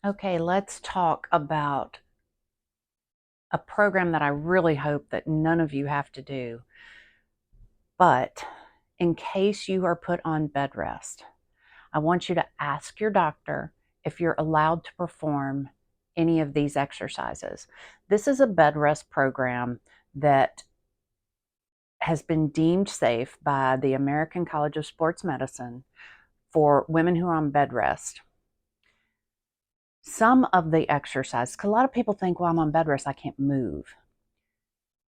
Okay, let's talk about a program that I really hope that none of you have to do. But in case you are put on bed rest, I want you to ask your doctor if you're allowed to perform any of these exercises. This is a bed rest program that has been deemed safe by the American College of Sports Medicine for women who are on bed rest. Some of the exercises, because a lot of people think, well, I'm on bed rest, I can't move.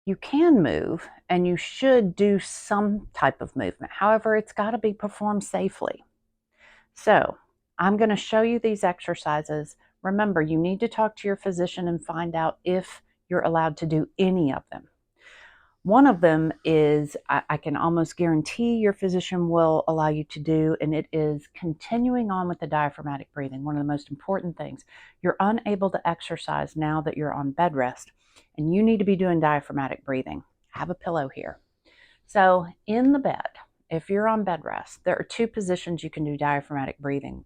You can move and you should do some type of movement. However, it's got to be performed safely. So, I'm going to show you these exercises. Remember, you need to talk to your physician and find out if you're allowed to do any of them. One of them is, I can almost guarantee your physician will allow you to do, and it is continuing on with the diaphragmatic breathing. One of the most important things. You're unable to exercise now that you're on bed rest, and you need to be doing diaphragmatic breathing. Have a pillow here. So, in the bed, if you're on bed rest, there are two positions you can do diaphragmatic breathing.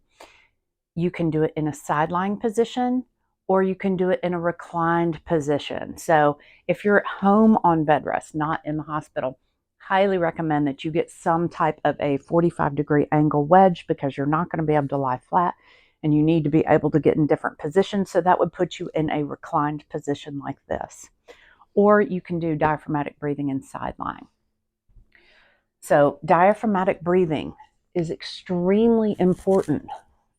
You can do it in a side lying position, or you can do it in a reclined position. So if you're at home on bed rest, not in the hospital, highly recommend that you get some type of a 45-degree angle wedge, because you're not going to be able to lie flat and you need to be able to get in different positions. So that would put you in a reclined position like this. Or you can do diaphragmatic breathing in side lying. So diaphragmatic breathing is extremely important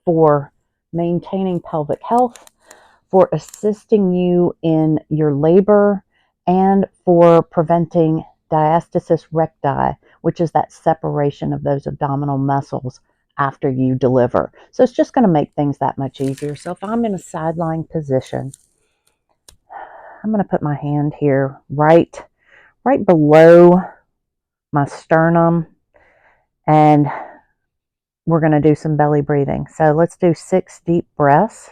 for maintaining pelvic health, for assisting you in your labor, and for preventing diastasis recti, which is that separation of those abdominal muscles after you deliver. So it's just going to make things that much easier. So if I'm in a side lying position, I'm going to put my hand here right below my sternum, and we're going to do some belly breathing. So let's do 6 deep breaths.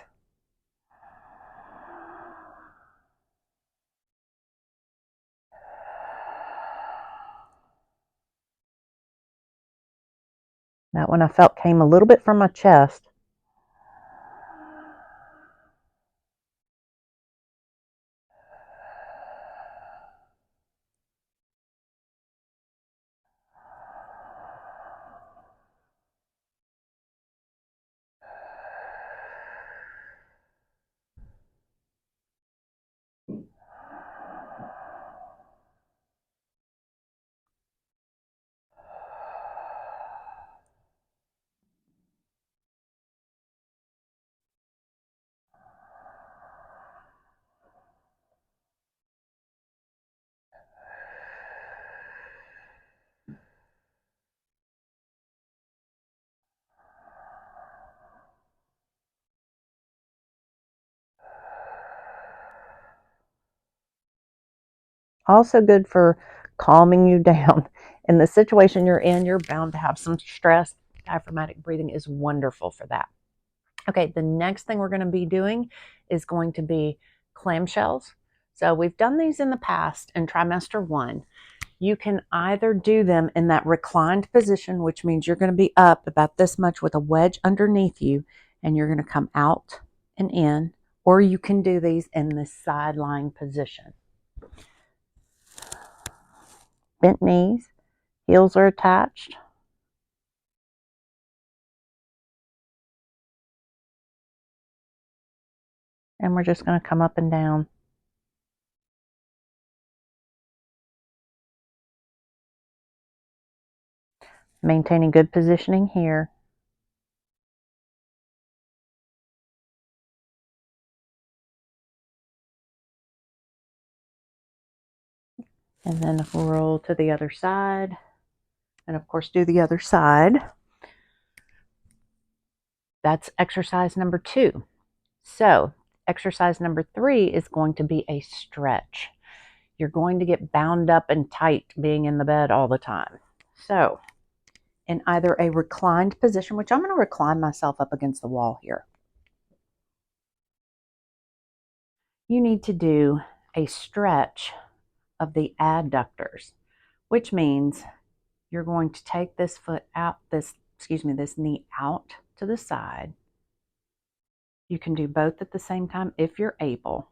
That one I felt came a little bit from my chest. Also good for calming you down. In the situation you're in, you're bound to have some stress. Diaphragmatic breathing is wonderful for that. Okay, the next thing we're going to be doing is going to be clamshells. So we've done these in the past in trimester 1. You can either do them in that reclined position, which means you're going to be up about this much with a wedge underneath you, and you're going to come out and in, or you can do these in this side lying position. Bent knees, heels are attached. And we're just going to come up and down. Maintaining good positioning here. And then roll to the other side. And of course, do the other side. That's exercise number 2. So, exercise number 3 is going to be a stretch. You're going to get bound up and tight being in the bed all the time. So, in either a reclined position, which I'm going to recline myself up against the wall here, you need to do a stretch of the adductors, which means you're going to take this foot out, this knee out to the side. You can do both at the same time if you're able.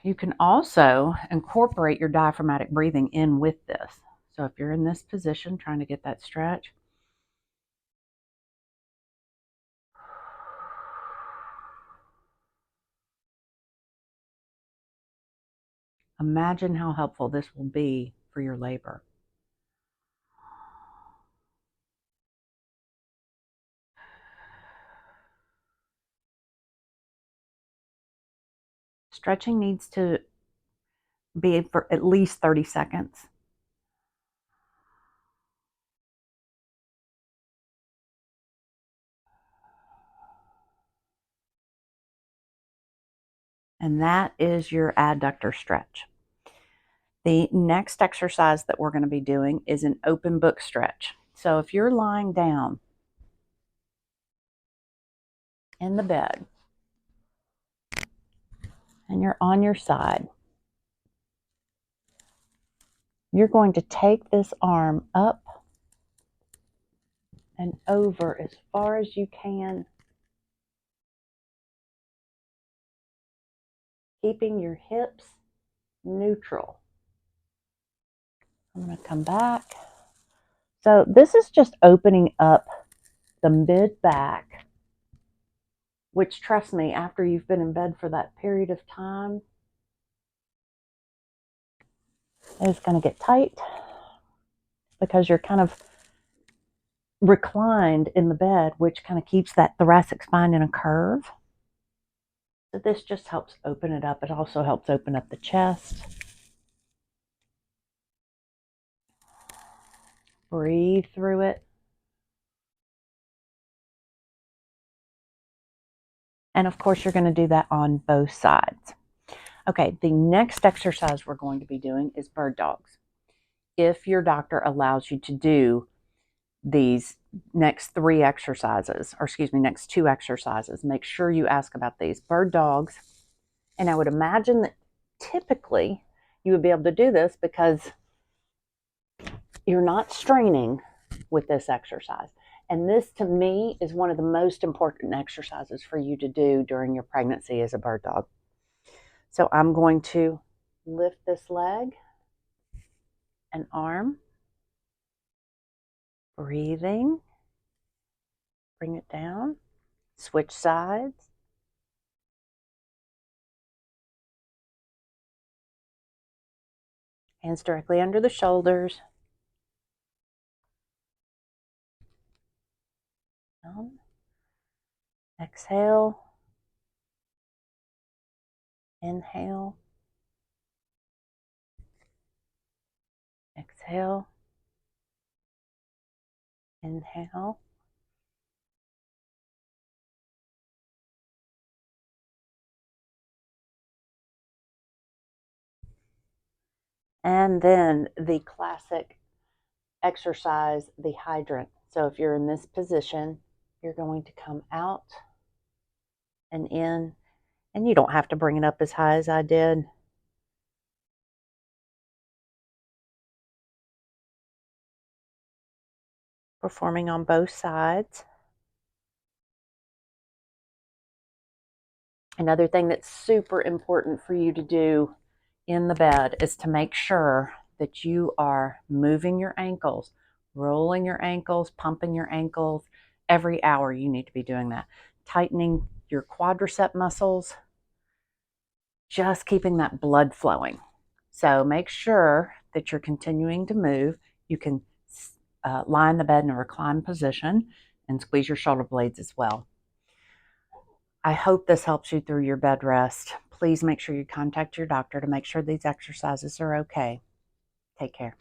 You can also incorporate your diaphragmatic breathing in with this. So if you're in this position trying to get that stretch, imagine how helpful this will be for your labor. Stretching needs to be for at least 30 seconds. And that is your adductor stretch. The next exercise that we're going to be doing is an open book stretch. So if you're lying down in the bed and you're on your side, you're going to take this arm up and over as far as you can, keeping your hips neutral. I'm going to come back. So this is just opening up the mid back, which, trust me, after you've been in bed for that period of time, is going to get tight because you're kind of reclined in the bed, which kind of keeps that thoracic spine in a curve. So this just helps open it up. It also helps open up the chest. Breathe through it. And of course, you're going to do that on both sides. Okay, the next exercise we're going to be doing is bird dogs. If your doctor allows you to do these next three exercises, or excuse me, next two exercises, make sure you ask about these. Bird dogs, and I would imagine that typically you would be able to do this because you're not straining with this exercise. And this, to me, is one of the most important exercises for you to do during your pregnancy as a bird dog. So I'm going to lift this leg and arm, breathing, bring it down, switch sides. Hands directly under the shoulders. Down. Exhale. Inhale. Exhale. Inhale. And then the classic exercise, the hydrant. So if you're in this position, you're going to come out and in, and you don't have to bring it up as high as I did. Performing on both sides. Another thing that's super important for you to do in the bed is to make sure that you are moving your ankles, rolling your ankles, pumping your ankles. Every hour you need to be doing that. Tightening your quadricep muscles, just keeping that blood flowing. So make sure that you're continuing to move. You can lie in the bed in a reclined position and squeeze your shoulder blades as well. I hope this helps you through your bed rest. Please make sure you contact your doctor to make sure these exercises are okay. Take care.